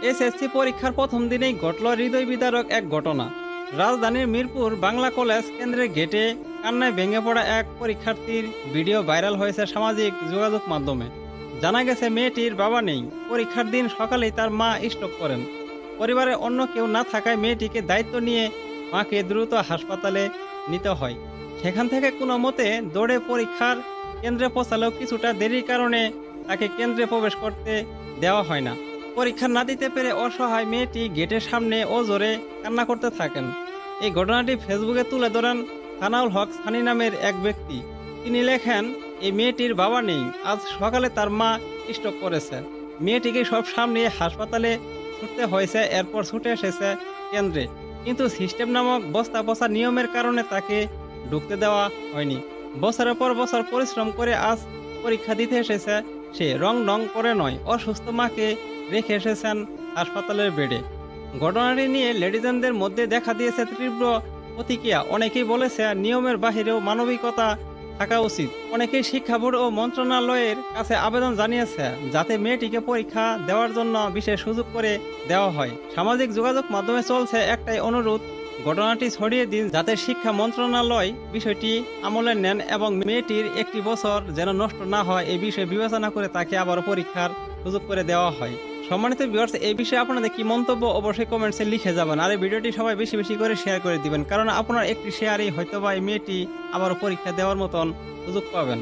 SSC পরীক্ষার প্রথম দিনেই ঘটল হৃদয় বিদারক এক ঘটনা। রাজধানীর মিরপুর বাংলা কলেজ কেন্দ্রের গেটে কান্নায় ভেঙে পড়া এক পরীক্ষার্থীর ভিডিও ভাইরাল হয়েছে সামাজিক যোগাযোগ মাধ্যমে। জানা গেছে মেয়েটির বাবা নেই। পরীক্ষার দিন সকালেই তার মা স্ট্রোক করেন। পরিবারে অন্য কেউ না থাকায় মেয়েটিকে দায়িত্ব নিয়ে মাকে দ্রুত হাসপাতালে নিতে হয়। সেখান থেকে কোনো মতে দৌড়ে পরীক্ষার কেন্দ্রে পৌঁছালেও কিছুটা দেরির কারণে তাকে কেন্দ্রে প্রবেশ করতে দেওয়া হয় না। পরীক্ষা না দিতে পেরে অসহায় মেয়েটি গেটের সামনে অজোরে কান্না করতে থাকেন। এই ঘটনাটি ফেসবুকে তুলে ধরেন সানাউল হক সানি নামের এক ব্যক্তি। তিনি লেখেন, এই মেয়েটির বাবা নেই, আজ সকালে তার মা স্ট্রোক করেছে। মেয়েটিকে সব সামনে হাসপাতালে ছুটতে হয়েছে, এরপর ছুটে এসেছে কেন্দ্রে, কিন্তু সিস্টেম নামক বস্তা বসা নিয়মের কারণে তাকে ঢুকতে দেওয়া হয়নি। বছরের পর বছর পরিশ্রম করে আজ পরীক্ষা দিতে এসেছে সে, রং রং করে নয়, অসুস্থ মাকে রেখে এসেছেন হাসপাতালের বেডে। ঘটনাটি নিয়ে লেডিজেনদের মধ্যে দেখা দিয়েছে তীব্র প্রতিক্রিয়া। অনেকেই বলেছে নিয়মের বাহিরেও মানবিকতা থাকা উচিত। অনেকেই শিক্ষা বোর্ড ও মন্ত্রণালয়ের কাছে আবেদন জানিয়েছে যাতে মেয়েটিকে পরীক্ষা দেওয়ার জন্য বিশেষ সুযোগ করে দেওয়া হয়। সামাজিক যোগাযোগ মাধ্যমে চলছে একটাই অনুরোধ, ঘটনাটি ছড়িয়ে দিন যাতে শিক্ষা মন্ত্রণালয় বিষয়টি আমলে নেন এবং মেয়েটির একটি বছর যেন নষ্ট না হয় এই বিষয়ে বিবেচনা করে তাকে আবার পরীক্ষার সুযোগ করে দেওয়া হয়। সম্মানিত ভিউয়ার্স, এই বিষয়ে আপনাদের কি মন্তব্য অবশ্যই কমেন্টসে লিখে যাবেন। আর এই ভিডিওটি সবাই বেশি বেশি করে শেয়ার করে দিবেন, কারণ আপনার একটি শেয়ারই হয়তো বা এই মেয়েটি আবার পরীক্ষা দেওয়ার মতন সুযোগ পাবেন।